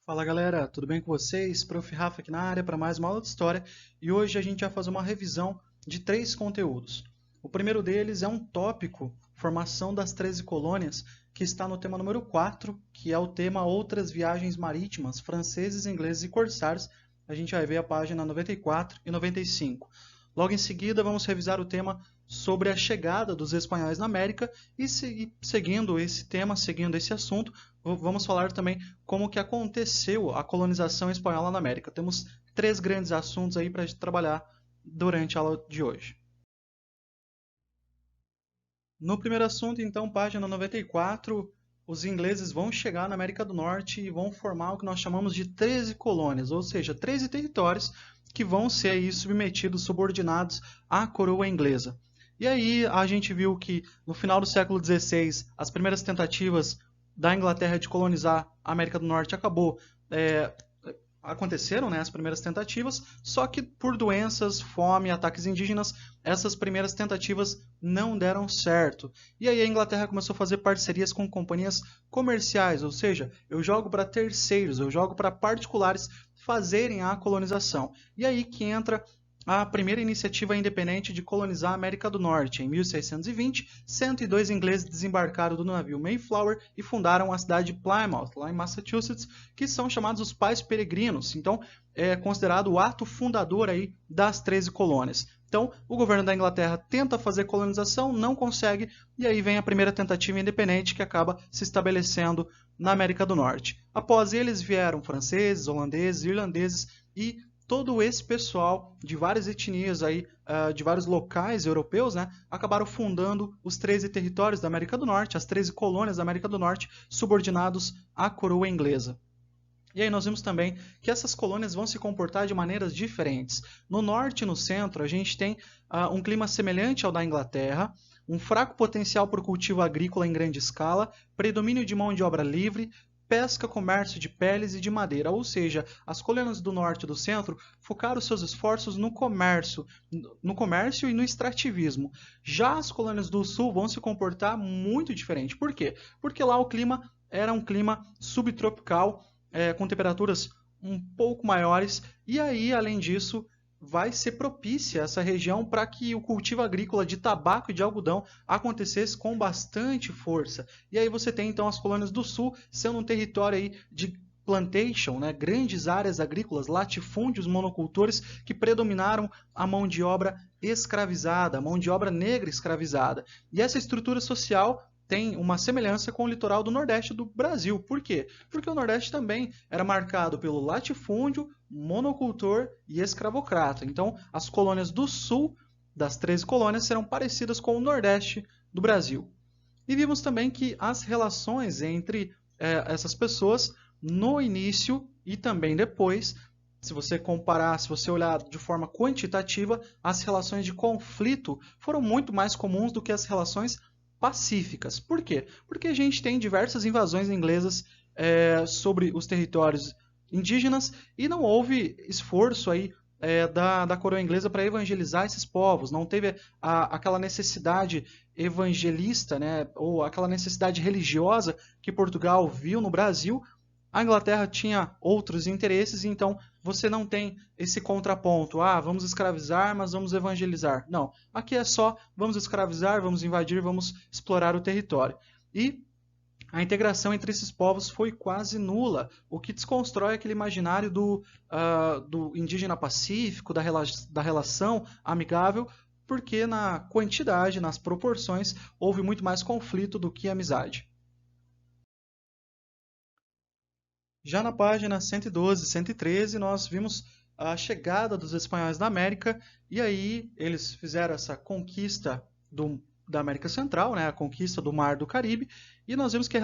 Fala galera, tudo bem com vocês? Prof. Rafa aqui na área para mais uma aula de história e hoje a gente vai fazer uma revisão de três conteúdos. O primeiro deles é um tópico, formação das 13 colônias, que está no tema número 4, que é o tema Outras Viagens Marítimas, Franceses, Ingleses e Corsários. A gente vai ver a página 94 e 95. Logo em seguida, vamos revisar o tema sobre a chegada dos espanhóis na América e seguindo esse tema, seguindo esse assunto, vamos falar também como que aconteceu a colonização espanhola na América. Temos três grandes assuntos aí para a gente trabalhar durante a aula de hoje. No primeiro assunto, então, página 94, os ingleses vão chegar na América do Norte e vão formar o que nós chamamos de 13 colônias, ou seja, 13 territórios que vão ser aí submetidos, subordinados à coroa inglesa. E aí a gente viu que no final do século XVI, as primeiras tentativas da Inglaterra de colonizar a América do Norte aconteceram, né, as primeiras tentativas, só que por doenças, fome, ataques indígenas, essas primeiras tentativas não deram certo. E aí a Inglaterra começou a fazer parcerias com companhias comerciais, ou seja, eu jogo para terceiros, eu jogo para particulares fazerem a colonização. E aí que entra a primeira iniciativa independente de colonizar a América do Norte. Em 1620, 102 ingleses desembarcaram do navio Mayflower e fundaram a cidade de Plymouth, lá em Massachusetts, que são chamados os Pais Peregrinos. Então, é considerado o ato fundador aí das 13 colônias. Então, o governo da Inglaterra tenta fazer colonização, não consegue, e aí vem a primeira tentativa independente que acaba se estabelecendo na América do Norte. Após eles vieram franceses, holandeses, irlandeses e todo esse pessoal de várias etnias aí, de vários locais europeus, né, acabaram fundando os 13 territórios da América do Norte, as 13 colônias da América do Norte, subordinados à coroa inglesa. E aí nós vimos também que essas colônias vão se comportar de maneiras diferentes. No norte e no centro, a gente tem um clima semelhante ao da Inglaterra, um fraco potencial para o cultivo agrícola em grande escala, predomínio de mão de obra livre, pesca, comércio de peles e de madeira, ou seja, as colônias do norte e do centro focaram seus esforços no comércio e no extrativismo. Já as colônias do sul vão se comportar muito diferente. Por quê? Porque lá o clima era um clima subtropical, com temperaturas um pouco maiores, e aí, além disso, vai ser propícia essa região para que o cultivo agrícola de tabaco e de algodão acontecesse com bastante força. E aí você tem então as colônias do sul sendo um território aí de plantation, né, grandes áreas agrícolas, latifúndios, monocultores que predominaram a mão de obra escravizada, a mão de obra negra escravizada. E essa estrutura social tem uma semelhança com o litoral do Nordeste do Brasil. Por quê? Porque o Nordeste também era marcado pelo latifúndio, monocultor e escravocrata. Então, as colônias do Sul, das 13 colônias, serão parecidas com o Nordeste do Brasil. E vimos também que as relações entre essas pessoas no início e também depois, se você comparar, se você olhar de forma quantitativa, as relações de conflito foram muito mais comuns do que as relações pacíficas. Por quê? Porque a gente tem diversas invasões inglesas sobre os territórios indígenas e não houve esforço aí da coroa inglesa para evangelizar esses povos. Não teve aquela necessidade evangelista, né, ou aquela necessidade religiosa que Portugal viu no Brasil. A Inglaterra tinha outros interesses, então você não tem esse contraponto. Ah, vamos escravizar, mas vamos evangelizar. Não, aqui é só vamos escravizar, vamos invadir, vamos explorar o território. E a integração entre esses povos foi quase nula, o que desconstrói aquele imaginário do indígena pacífico, da relação amigável, porque na quantidade, nas proporções, houve muito mais conflito do que amizade. Já na página 112, 113, nós vimos a chegada dos espanhóis na América e aí eles fizeram essa conquista da América Central, né, a conquista do Mar do Caribe, e nós vimos que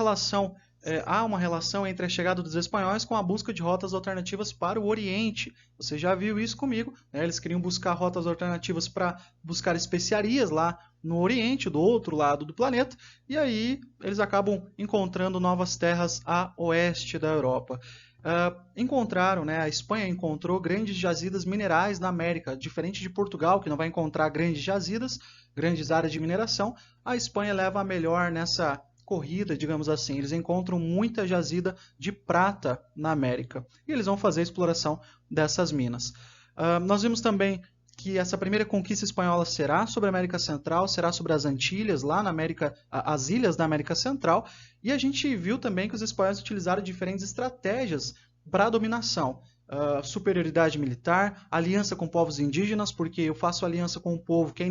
há uma relação entre a chegada dos espanhóis com a busca de rotas alternativas para o Oriente. Você já viu isso comigo, né? Eles queriam buscar rotas alternativas para buscar especiarias lá no Oriente, do outro lado do planeta, e aí eles acabam encontrando novas terras a oeste da Europa. Encontraram, né, a Espanha encontrou grandes jazidas minerais na América, diferente de Portugal, que não vai encontrar grandes jazidas, grandes áreas de mineração. A Espanha leva a melhor corrida, digamos assim. Eles encontram muita jazida de prata na América e eles vão fazer a exploração dessas minas. Nós vimos também que essa primeira conquista espanhola será sobre a América Central, será sobre as Antilhas, lá na América, as ilhas da América Central, e a gente viu também que os espanhóis utilizaram diferentes estratégias para a dominação. Superioridade militar, aliança com povos indígenas, porque eu faço aliança com um povo que é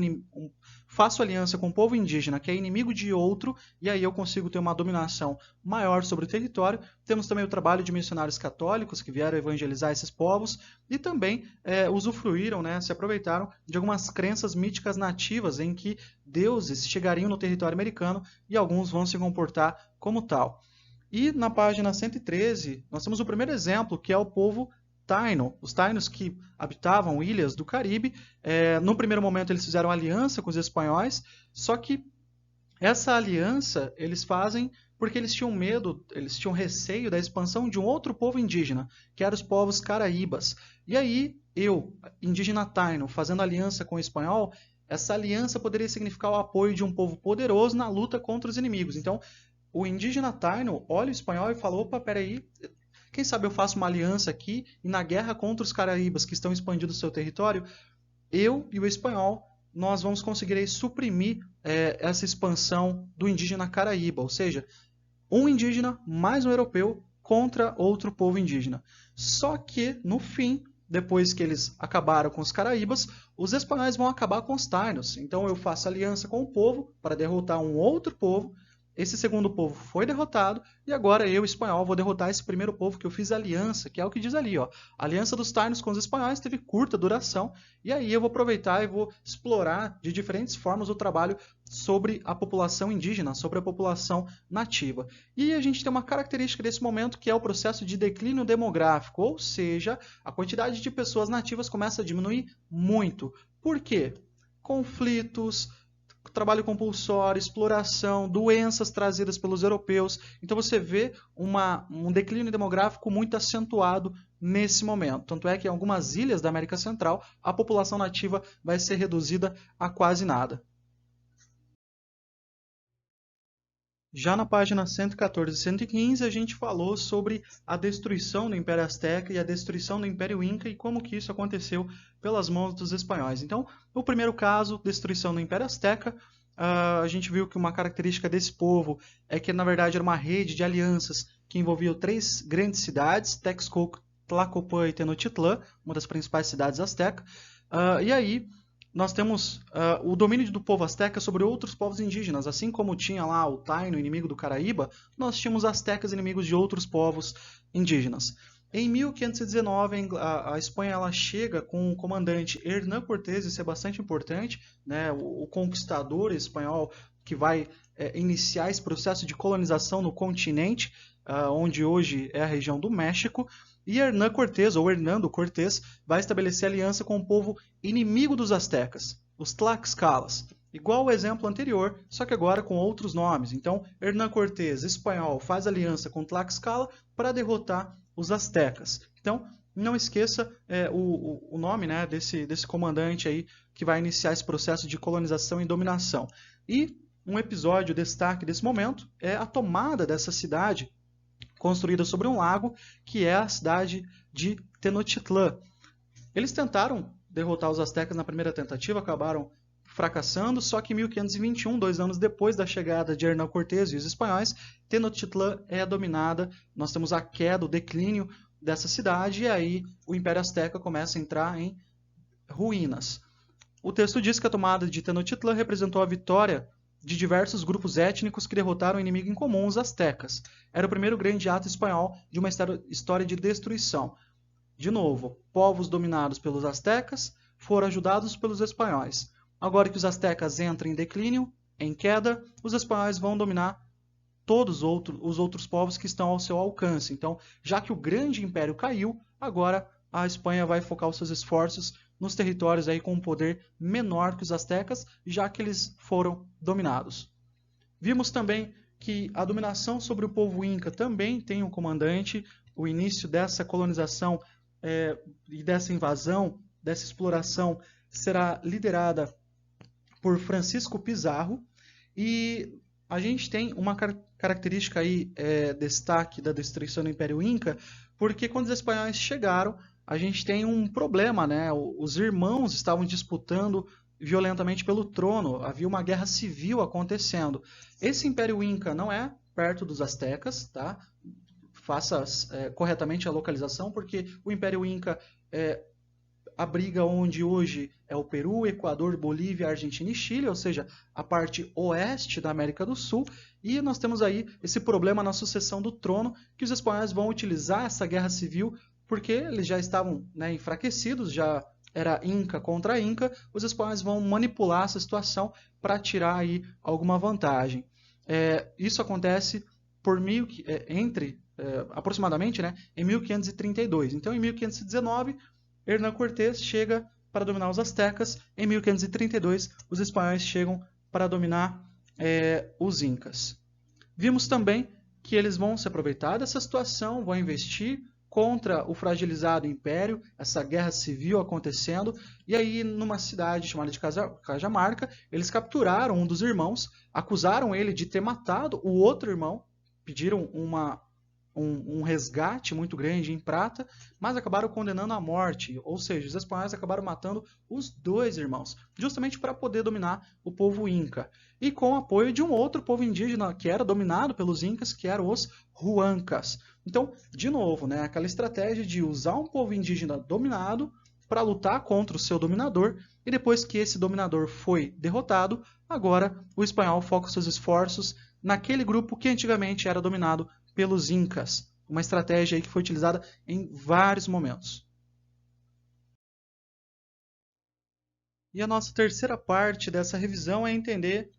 faço aliança com um povo indígena que é inimigo de outro, e aí eu consigo ter uma dominação maior sobre o território. Temos também o trabalho de missionários católicos que vieram evangelizar esses povos e também usufruíram, né, se aproveitaram de algumas crenças míticas nativas em que deuses chegariam no território americano e alguns vão se comportar como tal. E na página 113, nós temos o primeiro exemplo, que é o povo Taino. Os Tainos que habitavam ilhas do Caribe. No primeiro momento eles fizeram aliança com os espanhóis, só que essa aliança eles fazem porque eles tinham medo, eles tinham receio da expansão de um outro povo indígena, que eram os povos caraíbas. E aí, eu, indígena Taino, fazendo aliança com o espanhol, essa aliança poderia significar o apoio de um povo poderoso na luta contra os inimigos. Então, o indígena Taino olha o espanhol e fala: opa, peraí, quem sabe eu faço uma aliança aqui e na guerra contra os caraíbas que estão expandindo o seu território, eu e o espanhol, nós vamos conseguir aí suprimir essa expansão do indígena caraíba, ou seja, um indígena mais um europeu contra outro povo indígena. Só que, no fim, depois que eles acabaram com os caraíbas, os espanhóis vão acabar com os tainos. Então eu faço aliança com o povo para derrotar um outro povo. Esse segundo povo foi derrotado e agora eu, espanhol, vou derrotar esse primeiro povo que eu fiz aliança, que é o que diz ali, ó. A aliança dos tainos com os espanhóis teve curta duração e aí eu vou aproveitar e vou explorar de diferentes formas o trabalho sobre a população indígena, sobre a população nativa. E a gente tem uma característica desse momento que é o processo de declínio demográfico, ou seja, a quantidade de pessoas nativas começa a diminuir muito. Por quê? Conflitos, trabalho compulsório, exploração, doenças trazidas pelos europeus. Então você vê um declínio demográfico muito acentuado nesse momento. Tanto é que em algumas ilhas da América Central a população nativa vai ser reduzida a quase nada. Já na página 114 e 115, a gente falou sobre a destruição do Império Azteca e a destruição do Império Inca e como que isso aconteceu pelas mãos dos espanhóis. Então, no primeiro caso, destruição do Império Azteca, a gente viu que uma característica desse povo é que, na verdade, era uma rede de alianças que envolvia 3 grandes cidades, Texcoco, Tlacopan e Tenochtitlan, uma das principais cidades aztecas. E aí, nós temos o domínio do povo azteca sobre outros povos indígenas. Assim como tinha lá o Taino, inimigo do Caraíba, nós tínhamos astecas inimigos de outros povos indígenas. Em 1519, a Espanha ela chega com o comandante Hernán Cortés, isso é bastante importante, né? O conquistador espanhol que vai iniciar esse processo de colonização no continente, onde hoje é a região do México. E Hernán Cortés, ou Hernando Cortés, vai estabelecer aliança com o povo inimigo dos astecas, os Tlaxcalas. Igual o exemplo anterior, só que agora com outros nomes. Então, Hernán Cortés, espanhol, faz aliança com Tlaxcala para derrotar os astecas. Então, não esqueça o nome, né, desse comandante aí que vai iniciar esse processo de colonização e dominação. E um episódio destaque desse momento é a tomada dessa cidade construída sobre um lago, que é a cidade de Tenochtitlan. Eles tentaram derrotar os astecas na primeira tentativa, acabaram fracassando, só que em 1521, 2 anos depois da chegada de Hernán Cortés e os espanhóis, Tenochtitlan é dominada, nós temos a queda, o declínio dessa cidade, e aí o Império Azteca começa a entrar em ruínas. O texto diz que a tomada de Tenochtitlan representou a vitória de diversos grupos étnicos que derrotaram o inimigo em comum, os astecas. Era o primeiro grande ato espanhol de uma história de destruição. De novo, povos dominados pelos astecas foram ajudados pelos espanhóis. Agora que os astecas entram em declínio, em queda, os espanhóis vão dominar todos os outros povos que estão ao seu alcance. Então, já que o grande império caiu, agora a Espanha vai focar os seus esforços nos territórios aí com um poder menor que os astecas, já que eles foram dominados. Vimos também que a dominação sobre o povo inca também tem um comandante. O início dessa colonização e dessa invasão, dessa exploração, será liderada por Francisco Pizarro. E a gente tem uma característica aí, destaque da destruição do Império Inca, porque quando os espanhóis chegaram, a gente tem um problema, né? Os irmãos estavam disputando violentamente pelo trono, havia uma guerra civil acontecendo. Esse Império Inca não é perto dos astecas, tá? Faça corretamente a localização, porque o Império Inca abriga onde hoje é o Peru, Equador, Bolívia, Argentina e Chile, ou seja, a parte oeste da América do Sul, e nós temos aí esse problema na sucessão do trono, que os espanhóis vão utilizar essa guerra civil, porque eles já estavam, né, enfraquecidos, já era Inca contra Inca, os espanhóis vão manipular essa situação para tirar aí alguma vantagem. Isso acontece por aproximadamente, né, em 1532. Então, em 1519, Hernán Cortés chega para dominar os astecas. Em 1532, os espanhóis chegam para dominar os incas. Vimos também que eles vão se aproveitar dessa situação, vão investir contra o fragilizado império, essa guerra civil acontecendo, e aí numa cidade chamada de Cajamarca, eles capturaram um dos irmãos, acusaram ele de ter matado o outro irmão, pediram um resgate muito grande em prata, mas acabaram condenando à morte, ou seja, os espanhóis acabaram matando os dois irmãos, justamente para poder dominar o povo inca, e com o apoio de um outro povo indígena que era dominado pelos incas, que eram os huancas. Então, de novo, né, aquela estratégia de usar um povo indígena dominado para lutar contra o seu dominador, e depois que esse dominador foi derrotado, agora o espanhol foca seus esforços naquele grupo que antigamente era dominado pelos incas. Uma estratégia aí que foi utilizada em vários momentos. E a nossa terceira parte dessa revisão é entender,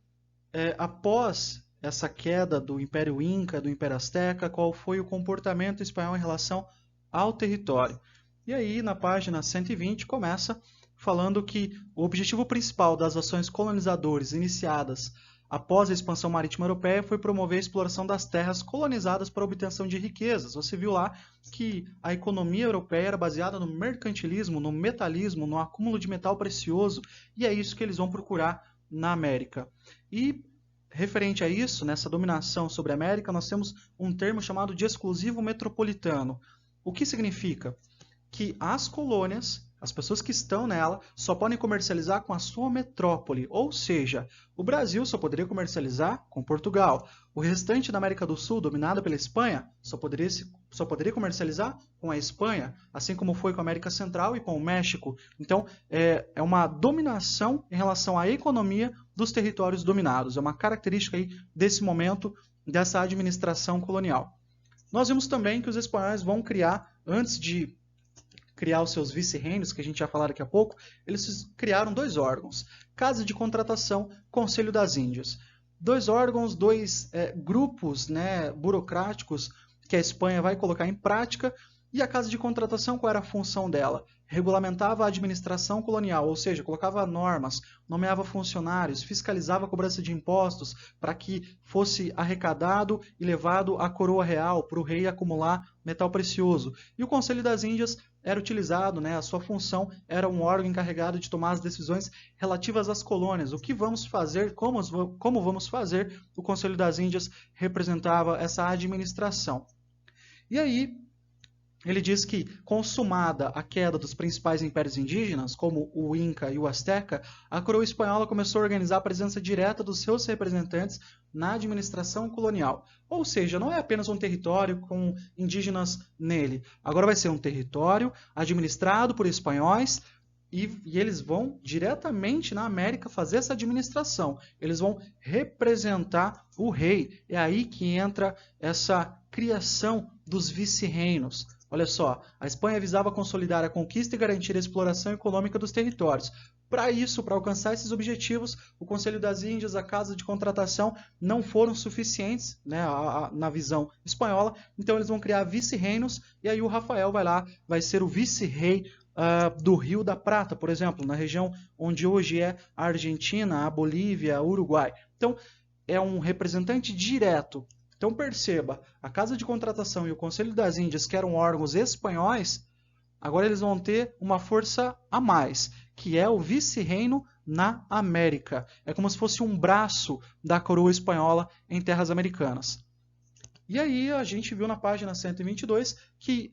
após essa queda do Império Inca, do Império Azteca, qual foi o comportamento espanhol em relação ao território. E aí, na página 120, começa falando que o objetivo principal das ações colonizadoras iniciadas após a expansão marítima europeia foi promover a exploração das terras colonizadas para a obtenção de riquezas. Você viu lá que a economia europeia era baseada no mercantilismo, no metalismo, no acúmulo de metal precioso, e é isso que eles vão procurar na América. E referente a isso, nessa dominação sobre a América, nós temos um termo chamado de exclusivo metropolitano. O que significa? Que as colônias, as pessoas que estão nela, só podem comercializar com a sua metrópole, ou seja, o Brasil só poderia comercializar com Portugal. O restante da América do Sul, dominada pela Espanha, só poderia comercializar com a Espanha, assim como foi com a América Central e com o México. Então, é uma dominação em relação à economia dos territórios dominados. É uma característica aí desse momento, dessa administração colonial. Nós vimos também que os espanhóis vão criar, antes de criar os seus vice-reinos, que a gente vai falar daqui a pouco, eles criaram dois órgãos, Casa de Contratação, Conselho das Índias. Dois órgãos, dois grupos, né, burocráticos que a Espanha vai colocar em prática. E a Casa de Contratação, qual era a função dela? Regulamentava a administração colonial, ou seja, colocava normas, nomeava funcionários, fiscalizava a cobrança de impostos para que fosse arrecadado e levado à coroa real, para o rei acumular metal precioso. E o Conselho das Índias era utilizado, né, a sua função era um órgão encarregado de tomar as decisões relativas às colônias. O que vamos fazer, como vamos fazer, o Conselho das Índias representava essa administração. E aí, ele diz que, consumada a queda dos principais impérios indígenas, como o Inca e o Azteca, a coroa espanhola começou a organizar a presença direta dos seus representantes na administração colonial. Ou seja, não é apenas um território com indígenas nele. Agora vai ser um território administrado por espanhóis e eles vão diretamente na América fazer essa administração. Eles vão representar o rei. É aí que entra essa criação dos vice-reinos. Olha só, a Espanha visava consolidar a conquista e garantir a exploração econômica dos territórios. Para isso, para alcançar esses objetivos, o Conselho das Índias, a Casa de Contratação, não foram suficientes, né, na visão espanhola. Então, eles vão criar vice-reinos, e aí o Rafael vai ser o vice-rei do Rio da Prata, por exemplo, na região onde hoje é a Argentina, a Bolívia, o Uruguai. Então, é um representante direto. Então perceba, a Casa de Contratação e o Conselho das Índias, que eram órgãos espanhóis, agora eles vão ter uma força a mais, que é o vice-reino na América. É como se fosse um braço da coroa espanhola em terras americanas. E aí a gente viu na página 122 que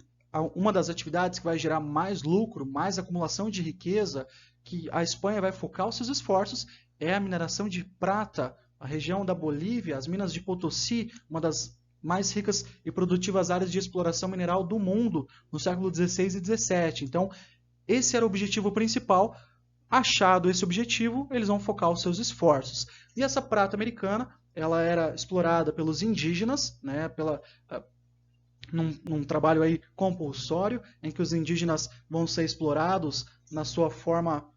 uma das atividades que vai gerar mais lucro, mais acumulação de riqueza, que a Espanha vai focar os seus esforços, é a mineração de prata. A região da Bolívia, as minas de Potosí, uma das mais ricas e produtivas áreas de exploração mineral do mundo no século XVI e XVII. Então, esse era o objetivo principal. Achado esse objetivo, eles vão focar os seus esforços. E essa prata americana, ela era explorada pelos indígenas, né, num trabalho aí compulsório, em que os indígenas vão ser explorados na sua forma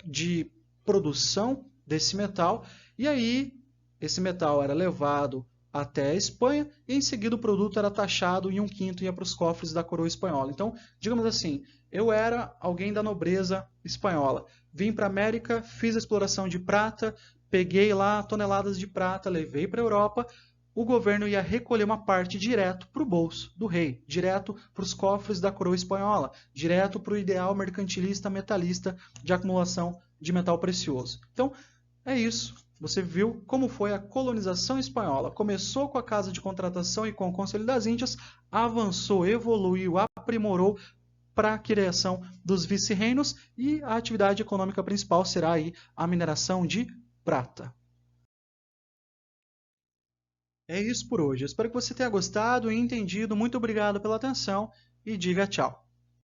de produção desse metal. E aí, esse metal era levado até a Espanha e em seguida o produto era taxado e 1/5 ia para os cofres da coroa espanhola. Então, digamos assim, eu era alguém da nobreza espanhola. Vim para a América, fiz a exploração de prata, peguei lá toneladas de prata, levei para a Europa. O governo ia recolher uma parte direto para o bolso do rei, direto para os cofres da coroa espanhola, direto para o ideal mercantilista metalista de acumulação de metal precioso. Então, é isso. Você viu como foi a colonização espanhola. Começou com a Casa de Contratação e com o Conselho das Índias, avançou, evoluiu, aprimorou para a criação dos vice-reinos e a atividade econômica principal será aí a mineração de prata. É isso por hoje. Espero que você tenha gostado e entendido. Muito obrigado pela atenção e diga tchau.